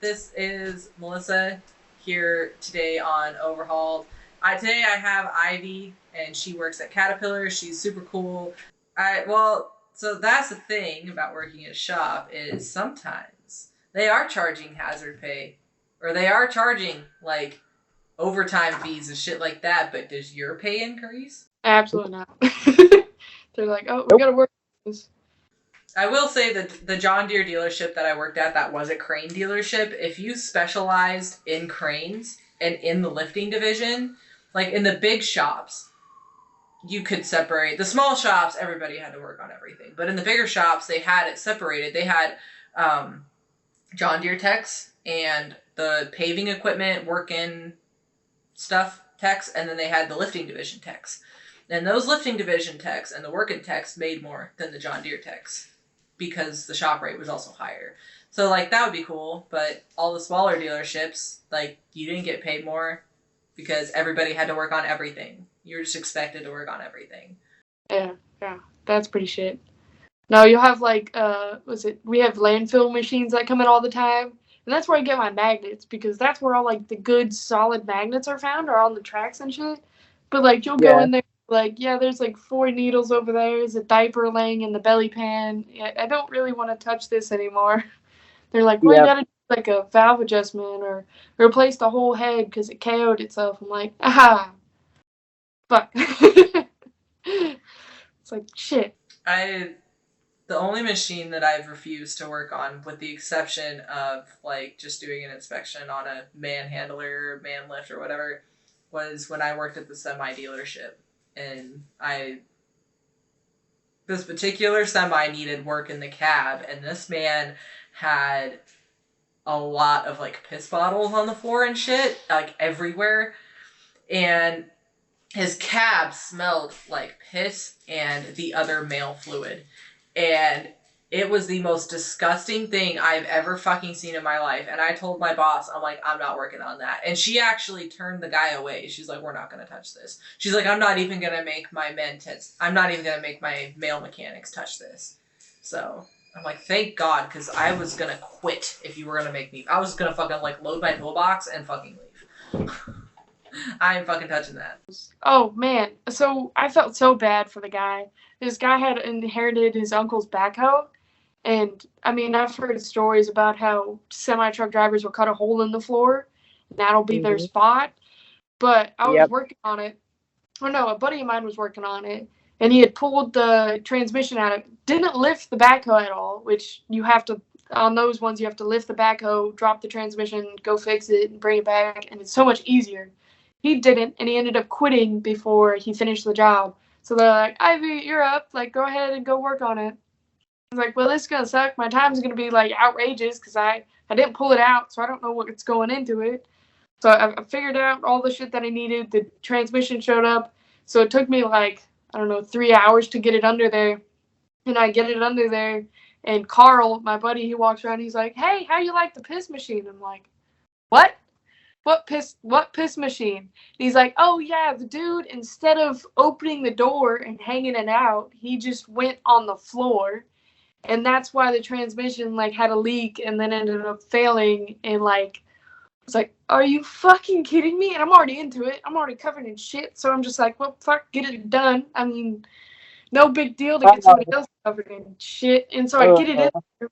This is Melissa here today on Overhauled. Today I have Ivy, and she works at Caterpillar. She's super cool. So that's the thing about working at a shop is sometimes they are charging hazard pay, or they are charging like overtime fees and shit like that. But does your pay increase? Absolutely not. They're like, oh, we Nope. gotta work on this. I will say that the John Deere dealership that I worked at, that was a crane dealership. If you specialized in cranes and in the lifting division, like in the big shops, you could separate. The small shops, everybody had to work on everything. But in the bigger shops, they had it separated. They had John Deere techs and the paving equipment working stuff techs, and then they had the lifting division techs. And those lifting division techs and the working techs made more than the John Deere techs because the shop rate was also higher. So like that would be cool, but all the smaller dealerships, like you didn't get paid more because everybody had to work on everything. You were just expected to work on everything. Yeah, that's pretty shit. No, you'll have like, we have landfill machines that come in all the time. And that's where I get my magnets because that's where all like the good solid magnets are found, are on the tracks and shit. But like you'll go Yeah. in there, like, yeah, there's like 4 needles over there, there's a diaper laying in the belly pan. Yeah, I don't really want to touch this anymore. They're like, well, you Yep. gotta do like a valve adjustment or replace the whole head because it KO'd itself. I'm like, aha, fuck. It's like shit. I the only machine that I've refused to work on, with the exception of like just doing an inspection on a manhandler, man lift, or whatever, was when I worked at the semi dealership. And this particular semi needed work in the cab, and this man had a lot of like piss bottles on the floor and shit, like everywhere. And his cab smelled like piss and the other male fluid. And it was the most disgusting thing I've ever fucking seen in my life. And I told my boss, I'm like, I'm not working on that. And she actually turned the guy away. She's like, we're not going to touch this. She's like, I'm not even going to make my I'm not even going to make my male mechanics touch this. So I'm like, thank God, because I was going to quit if you were going to make me. I was going to fucking like load my toolbox and fucking leave. I ain't fucking touching that. Oh man, so I felt so bad for the guy. This guy had inherited his uncle's backhoe, and I mean, I've heard stories about how semi truck drivers will cut a hole in the floor, and that'll be their Hmm. spot. But I was Yep. working on it. Oh no, a buddy of mine was working on it, and he had pulled the transmission out of it. Didn't lift the backhoe at all, which you have to, on those ones, you have to lift the backhoe, drop the transmission, go fix it, and bring it back, and it's so much easier. He didn't, and he ended up quitting before he finished the job. So they're like, Ivy, you're up. Like, go ahead and go work on it. I was like, well, this is gonna suck. My time's gonna be like outrageous because I didn't pull it out, so I don't know what's going into it. So I figured out all the shit that I needed. The transmission showed up. So it took me like, I don't know, 3 hours to get it under there. And I get it under there. And Carl, my buddy, he walks around. He's like, hey, how you like the piss machine? I'm like, what? What piss machine? And he's like, oh yeah, the dude, instead of opening the door and hanging it out, he just went on the floor. And that's why the transmission like had a leak and then ended up failing. And like, it's like, are you fucking kidding me? And I'm already into it. I'm already covered in shit. So I'm just like, well, fuck, get it done. I mean, no big deal to get somebody else covered in shit. And so I get it in, Uh,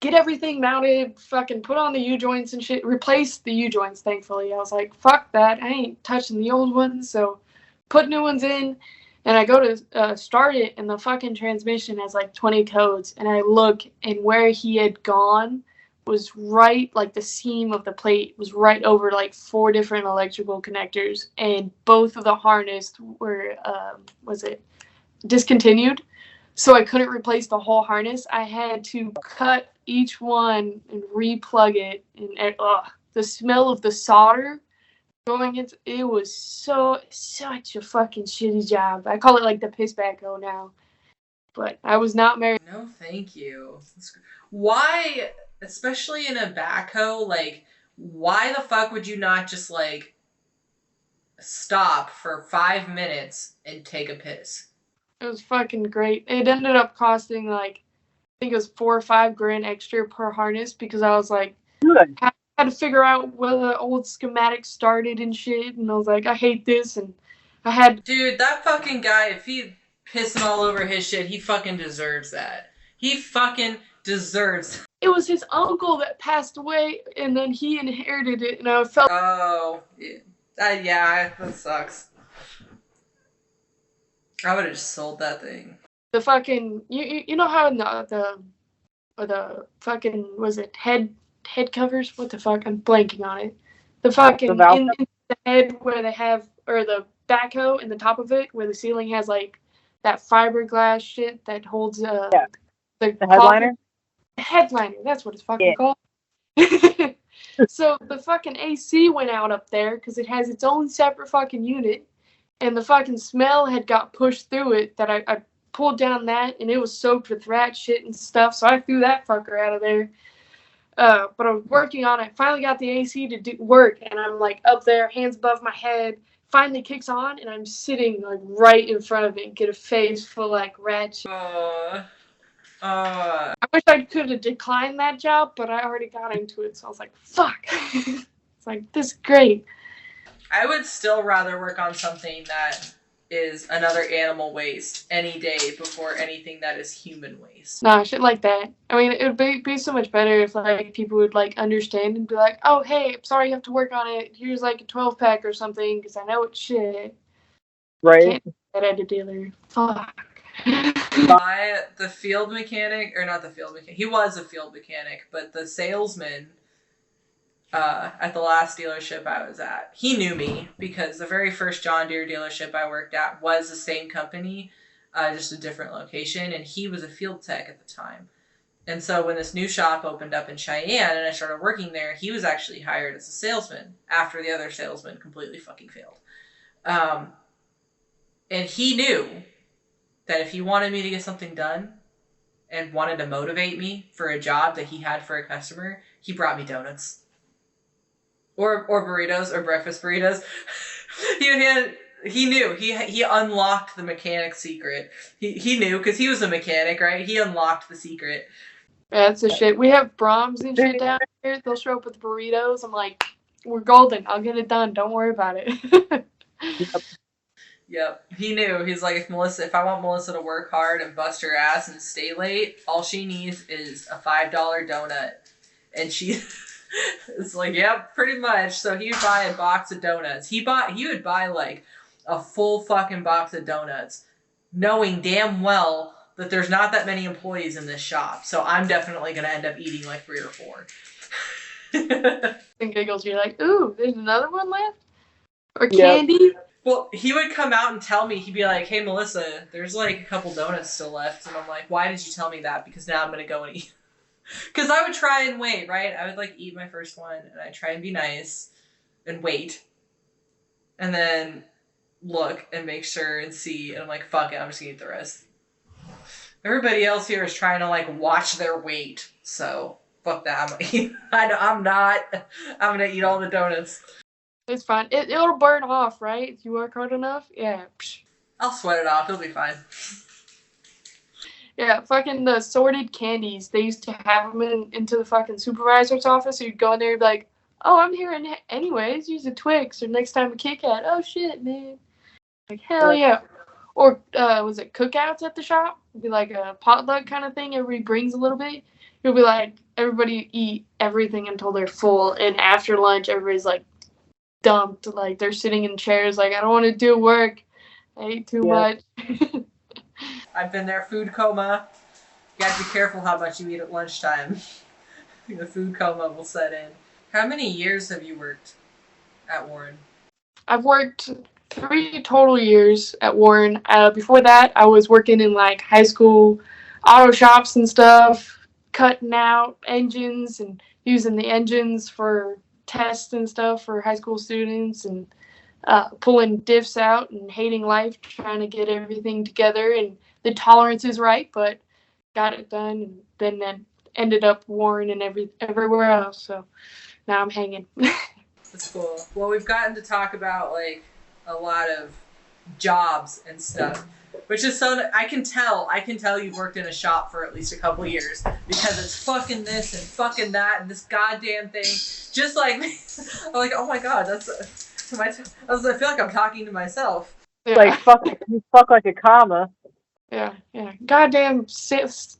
get everything mounted, fucking put on the U joints and shit, replace the U joints, thankfully. I was like, fuck that. I ain't touching the old ones. So put new ones in. And I go to start it, and the fucking transmission has like 20 codes. And I look, and where he had gone was right, like the seam of the plate was right over like 4 different electrical connectors. And both of the harness were, was it discontinued? So I couldn't replace the whole harness. I had to cut each one and replug it. And the smell of the solder going into it was such a fucking shitty job. I call it like the piss backhoe now. But I was not married. No, thank you. Why, especially in a backhoe, like, why the fuck would you not just, like, stop for 5 minutes and take a piss? It was fucking great. It ended up costing like, I think it was 4 or 5 grand extra per harness because I was like, Good. Had to figure out where the old schematics started and shit, and I was like, I hate this, and I had... Dude, that fucking guy, if he pissing all over his shit, he fucking deserves that. He fucking deserves. It was his uncle that passed away, and then he inherited it, and I felt... Oh, yeah, that sucks. I would have just sold that thing. The fucking... You know how in the fucking... Was it head covers? What the fuck? I'm blanking on it. The fucking... in the head where they have... Or the backhoe in the top of it, where the ceiling has, like, that fiberglass shit that holds... the headliner? The headliner, that's what it's fucking called. So the fucking AC went out up there because it has its own separate fucking unit, and the fucking smell had got pushed through it that I pulled down that, and it was soaked with rat shit and stuff, so I threw that fucker out of there. But I was working on it, finally got the AC to do work, and I'm like up there, hands above my head, finally kicks on, and I'm sitting like right in front of it, get a face full of like rat shit. I wish I could have declined that job, but I already got into it, so I was like, fuck. It's like, this is great. I would still rather work on something that is another animal waste any day before anything that is human waste. Nah, shit like that. I mean, it would be so much better if, like, people would, like, understand and be like, oh, hey, I'm sorry you have to work on it. Here's, like, a 12-pack or something, because I know it's shit. Right. I can't do that at a dealer. Fuck. The field mechanic, or not the field mechanic, he was a field mechanic, but the salesman at the last dealership I was at, he knew me because the very first John Deere dealership I worked at was the same company, just a different location, and he was a field tech at the time. And so when this new shop opened up in Cheyenne and I started working there, he was actually hired as a salesman after the other salesman completely fucking failed. And he knew that if he wanted me to get something done and wanted to motivate me for a job that he had for a customer, he brought me donuts. Or burritos, or breakfast burritos. He knew. He unlocked the mechanic's secret. He knew, because he was a mechanic, right? He unlocked the secret. Yeah, that's the shit. We have Brahms and shit down here. They'll show up with burritos. I'm like, we're golden. I'll get it done. Don't worry about it. Yep. He knew. He's like, if I want Melissa to work hard and bust her ass and stay late, all she needs is a $5 donut. And she... It's like, yep, pretty much. So he would buy a box of donuts. He would buy like a full fucking box of donuts, knowing damn well that there's not that many employees in this shop. So I'm definitely going to end up eating like 3 or 4. And giggles, you're like, ooh, there's another one left? Or candy? Well, he would come out and tell me, he'd be like, hey, Melissa, there's like a couple donuts still left. And I'm like, why did you tell me that? Because now I'm going to go and eat. Because I would try and wait, right? I would, like, eat my first one, and I'd try and be nice, and wait. And then look and make sure and see, and I'm like, fuck it, I'm just gonna eat the rest. Everybody else here is trying to, like, watch their weight, so fuck that. I'm gonna eat all the donuts. It's fine. It'll burn off, right? If you work hard enough? Yeah. I'll sweat it off, it'll be fine. Yeah, fucking the sorted candies. They used to have them into the fucking supervisor's office. So you'd go in there and be like, oh, I'm here anyways. Use a Twix. Or next time a Kit Kat. Oh, shit, man. Like, hell yeah. Or was it cookouts at the shop? It'd be like a potluck kind of thing. Everybody brings a little bit. It'll be like, everybody eat everything until they're full. And after lunch, everybody's like dumped. Like, they're sitting in chairs like, I don't want to do work. I ate too much. I've been there, food coma. You have to be careful how much you eat at lunchtime. The food coma will set in. How many years have you worked at Warren? I've worked 3 total years at Warren. Before that, I was working in like high school auto shops and stuff, cutting out engines and using the engines for tests and stuff for high school students, and pulling diffs out and hating life, trying to get everything together, and the tolerance is right, but got it done, and then ended up Warren and everywhere else. So now I'm hanging. That's cool. Well, we've gotten to talk about like a lot of jobs and stuff. Which is so, I can tell you've worked in a shop for at least a couple years because it's fucking this and fucking that and this goddamn thing. Just like me. I'm like, oh my god, I feel like I'm talking to myself. Yeah. Like, you fuck like a comma. Yeah. Goddamn,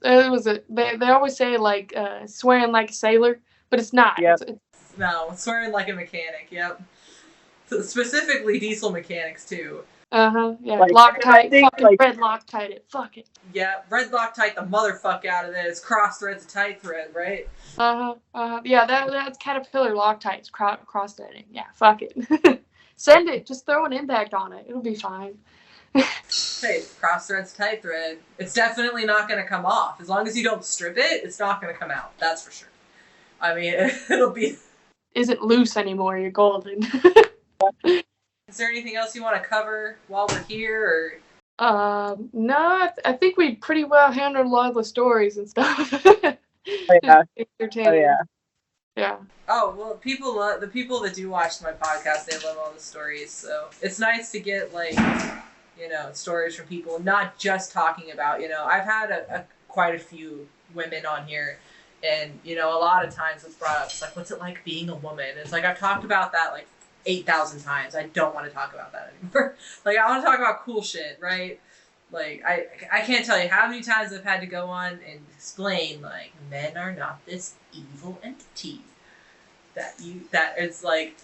they always say, like, swearing like a sailor, but it's not. Yep. No, swearing like a mechanic, yep. Specifically diesel mechanics, too. Yeah. Like, Loctite, fucking red Loctite it, fuck it. Yeah, red Loctite the motherfuck out of this. Cross thread's a tight thread, right? Yeah, that's Caterpillar Loctite's cross threading. Yeah, fuck it. Send it. Just throw an impact on it. It'll be fine. Hey, cross thread's tight thread. It's definitely not going to come off. As long as you don't strip it, it's not going to come out. That's for sure. I mean, it'll be... Isn't loose anymore. You're golden. Is there anything else you want to cover while we're here, or... No, I think we pretty well handled a lot of the stories and stuff. Yeah. Yeah. Oh, well, the people that do watch my podcast, they love all the stories, so it's nice to get, like, you know, stories from people, not just talking about, you know, I've had quite a few women on here, and, you know, a lot of times it's brought up, it's like, what's it like being a woman? It's like, I've talked about that, like, 8,000 times. I don't want to talk about that anymore. Like, I want to talk about cool shit, right? Like, I can't tell you how many times I've had to go on and explain, like, men are not this evil entity that it's like,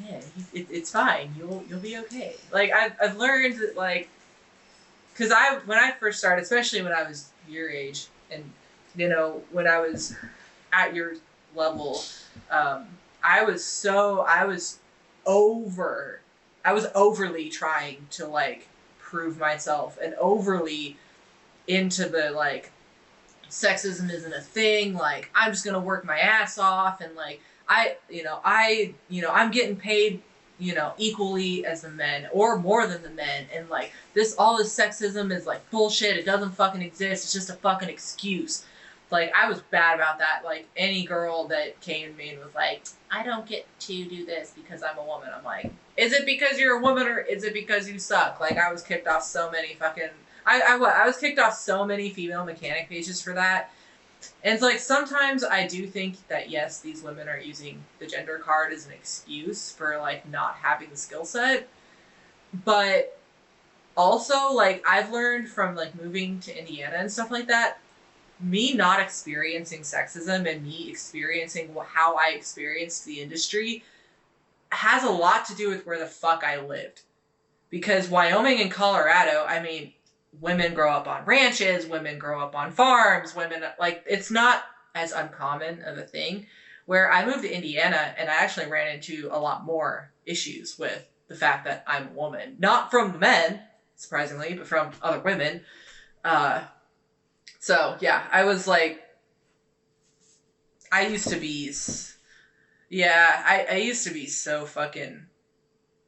yeah, it's fine. You'll be okay. Like, I've learned that, like, because when I first started, especially when I was your age, and, you know, when I was at your level, I was overly trying to, like, prove myself and overly into the, like, sexism isn't a thing, like, I'm just gonna work my ass off, and, like, I'm getting paid, you know, equally as the men or more than the men, and, like, all this sexism is, like, bullshit. It doesn't fucking exist. It's just a fucking excuse. Like, I was bad about that. Like, any girl that came to me and was like, I don't get to do this because I'm a woman. I'm like, is it because you're a woman or is it because you suck? Like, I was kicked off so many fucking... I was kicked off so many female mechanic pages for that. And it's like, sometimes I do think that, yes, these women are using the gender card as an excuse for, like, not having the skill set. But also, like, I've learned from, like, moving to Indiana and stuff like that, me not experiencing sexism and me experiencing how I experienced the industry has a lot to do with where the fuck I lived. Because Wyoming and Colorado, I mean, women grow up on ranches, women grow up on farms, women, like, it's not as uncommon of a thing. Where I moved to Indiana and I actually ran into a lot more issues with the fact that I'm a woman. Not from men, surprisingly, but from other women. So, yeah, I was like, I used to be so fucking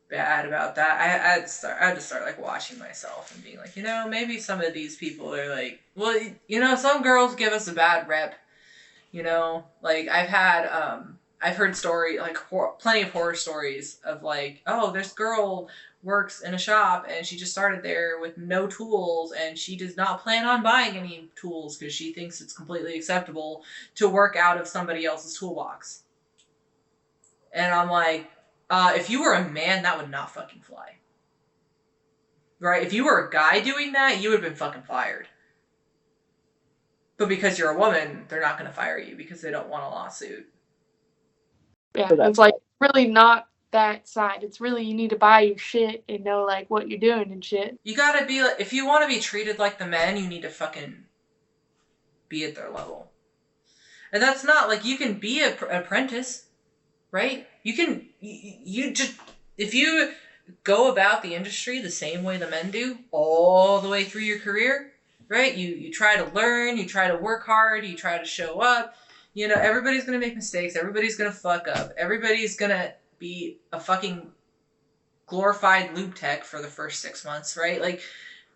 bad about that. I had to start like watching myself and being like, you know, maybe some of these people are like, well, you know, some girls give us a bad rep, you know, like I've heard plenty of horror stories of like, oh, this girl works in a shop and she just started there with no tools and she does not plan on buying any tools because she thinks it's completely acceptable to work out of somebody else's toolbox. And I'm like, if you were a man, that would not fucking fly. Right? If you were a guy doing that, you would have been fucking fired. But because you're a woman, they're not going to fire you because they don't want a lawsuit. Yeah, it's like really not that side. It's really, you need to buy your shit and know, like, what you're doing and shit. You gotta be, like, if you want to be treated like the men, you need to fucking be at their level. And that's not, like, you can be an apprentice, right? You can, you just, if you go about the industry the same way the men do, all the way through your career, right? You try to learn, you try to work hard, you try to show up. You know, everybody's going to make mistakes. Everybody's going to fuck up. Everybody's going to be a fucking glorified lube tech for the first 6 months, right? Like,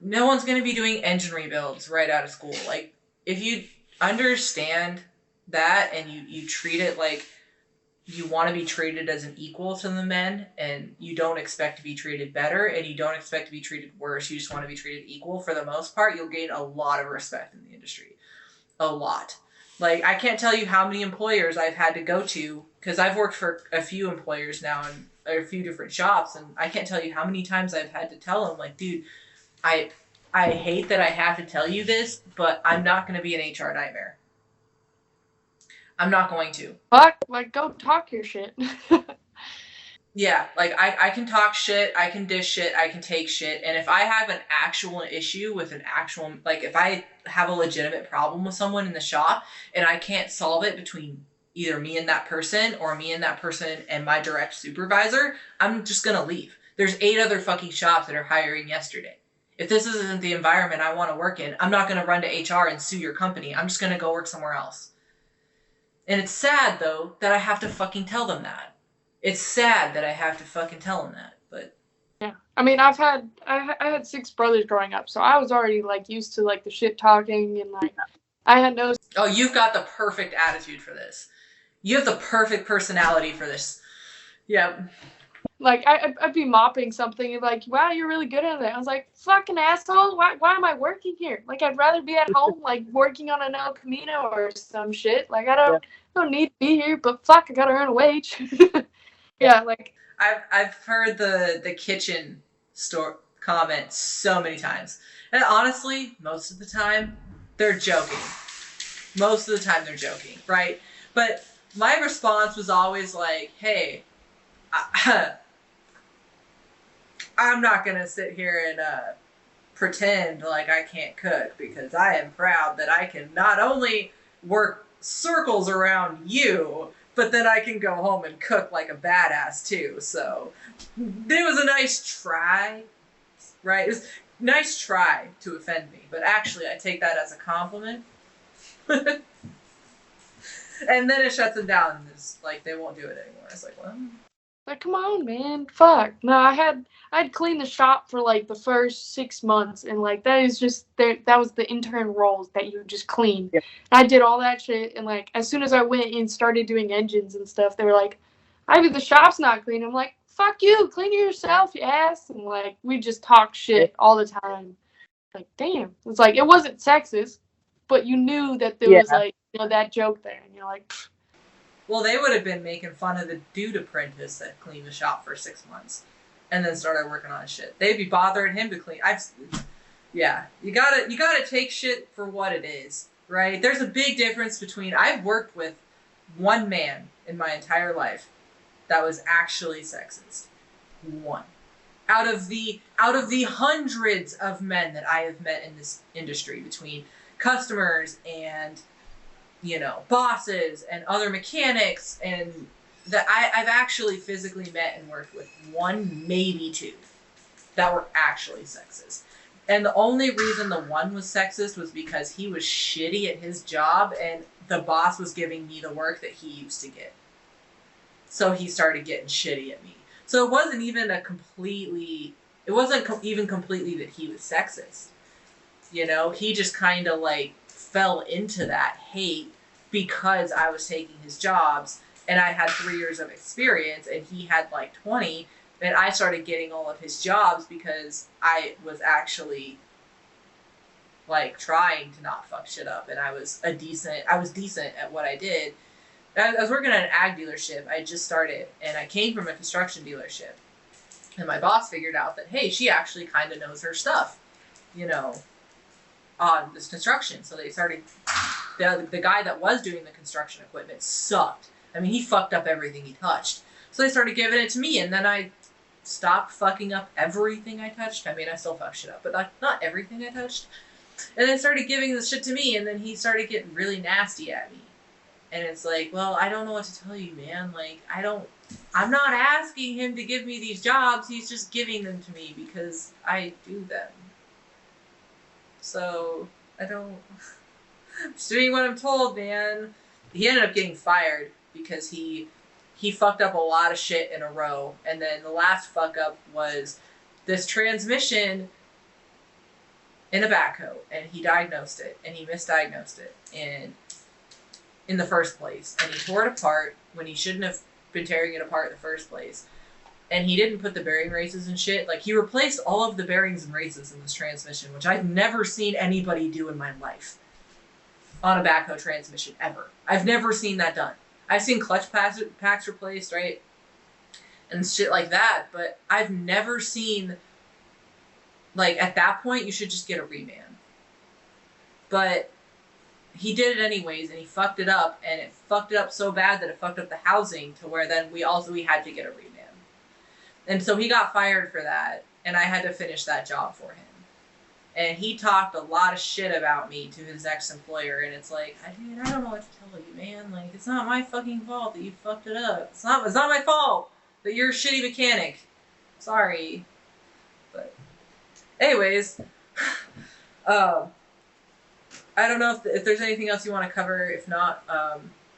no one's going to be doing engine rebuilds right out of school. Like, if you understand that and you treat it like you want to be treated as an equal to the men, and you don't expect to be treated better, and you don't expect to be treated worse. You just want to be treated equal. For the most part, you'll gain a lot of respect in the industry. A lot. Like, I can't tell you how many employers I've had to go to, because I've worked for a few employers now and a few different shops, and I can't tell you how many times I've had to tell them, like, dude, I hate that I have to tell you this, but I'm not going to be an HR nightmare. I'm not going to. Fuck, like, go talk your shit. Yeah, like, I can talk shit, I can dish shit, I can take shit, and if I have an actual issue with an actual, like, if I have a legitimate problem with someone in the shop, and I can't solve it between either me and that person, or me and that person and my direct supervisor, I'm just gonna leave. There's 8 other fucking shops that are hiring yesterday. If this isn't the environment I want to work in, I'm not gonna run to HR and sue your company. I'm just gonna go work somewhere else. And it's sad, though, that I have to fucking tell them that. It's sad that I have to fucking tell them that, but yeah. I mean, I had 6 brothers growing up, so I was already like used to like the shit talking and like I had no. Oh, you've got the perfect attitude for this. You have the perfect personality for this. Yeah. Like I'd be mopping something and like, wow, you're really good at it. I was like, fucking asshole, why am I working here? Like I'd rather be at home, like working on an El Camino or some shit. Like I don't need to be here, but fuck, I gotta earn a wage. Yeah, like I've heard the kitchen store comment so many times, and honestly, most of the time they're joking. Most of the time they're joking, right? But my response was always like, "Hey, I'm not gonna sit here and pretend like I can't cook, because I am proud that I can not only work circles around you, but then I can go home and cook like a badass too." So it was a nice try, right? It was a nice try to offend me, but actually I take that as a compliment. And then it shuts them down, and it's like they won't do it anymore. It's like, well, like, come on, man. Fuck. No, I'd cleaned the shop for like the first 6 months, and like that is just that was the intern roles that you just clean. Yeah. I did all that shit, and like as soon as I went and started doing engines and stuff, they were like, "Ivy, the shop's not clean." I'm like, "Fuck you, clean it yourself, you ass." And like we just talk shit all the time. Like, damn. It's like it wasn't sexist, but you knew that there was like that joke there, and you're like. Pfft. well, they would have been making fun of the dude apprentice that cleaned the shop for 6 months, and then started working on shit. They'd be bothering him to clean. Yeah, you gotta take shit for what it is, right? There's a big difference between. I've worked with one man in my entire life that was actually sexist. One. Out of the hundreds of men that I have met in this industry, between customers and bosses and other mechanics, and that I've actually physically met and worked with, one, maybe 2, that were actually sexist. And the only reason the one was sexist was because he was shitty at his job, and the boss was giving me the work that he used to get. So he started getting shitty at me. So it wasn't even completely that he was sexist. He just kind of like fell into that hate because I was taking his jobs, and I had 3 years of experience and he had like 20, and I started getting all of his jobs because I was actually like trying to not fuck shit up, and I was decent at what I did. I was working at an ag dealership. I just started, and I came from a construction dealership, and my boss figured out that, hey, she actually kind of knows her stuff, on this construction. So they started, the guy that was doing the construction equipment sucked. I mean, he fucked up everything he touched. So they started giving it to me, and then I stopped fucking up everything I touched. I mean, I still fuck shit up, but not everything I touched. And they started giving this shit to me, and then he started getting really nasty at me. And it's like, well, I don't know what to tell you, man. Like, I'm not asking him to give me these jobs. He's just giving them to me because I do them. So, I'm just doing what I'm told, man. He ended up getting fired because he fucked up a lot of shit in a row. And then the last fuck up was this transmission in a backhoe. And he diagnosed it. And he misdiagnosed it. And in the first place, and he tore it apart when he shouldn't have been tearing it apart in the first place. And he didn't put the bearing races and shit. Like, he replaced all of the bearings and races in this transmission, which I've never seen anybody do in my life on a backhoe transmission, ever. I've never seen that done. I've seen clutch packs replaced, right? And shit like that, but I've never seen, like, at that point, you should just get a reman. But he did it anyways, and he fucked it up, and it fucked it up so bad that it fucked up the housing to where then we had to get a reman. And so he got fired for that, and I had to finish that job for him. And he talked a lot of shit about me to his ex-employer, and it's like, I don't know what to tell you, man. Like, it's not my fucking fault that you fucked it up. It's not my fault that you're a shitty mechanic. Sorry. But anyways, I don't know if there's anything else you want to cover. If not,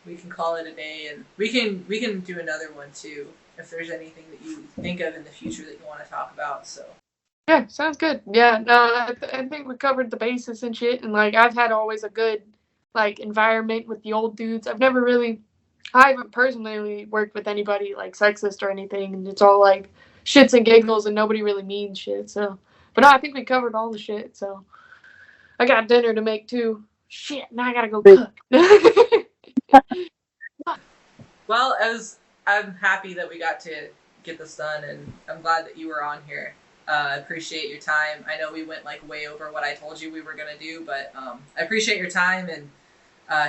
we can call it a day, and we can do another one too if there's anything that you think of in the future that you want to talk about. So yeah, sounds good. Yeah, no, I think we covered the basis and shit, and like I've had always a good like environment with the old dudes. I haven't personally worked with anybody like sexist or anything, and it's all like shits and giggles, and nobody really means shit. So, but no, I think we covered all the shit. So, I got dinner to make too. Shit, now I gotta go cook. well, I'm happy that we got to get this done, and I'm glad that you were on here. I appreciate your time. I know we went like way over what I told you we were gonna do, but I appreciate your time, and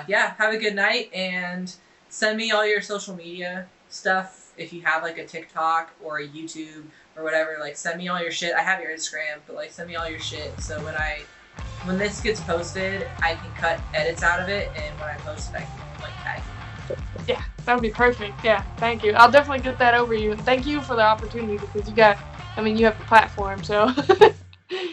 yeah, have a good night, and send me all your social media stuff if you have like a TikTok or a YouTube or whatever. Like, send me all your shit. I have your Instagram, but like send me all your shit so when this gets posted, I can cut edits out of it, and when I post it, I can like tag you. Yeah, that would be perfect. Yeah, thank you. I'll definitely get that over to you. And thank you for the opportunity because you have the platform. So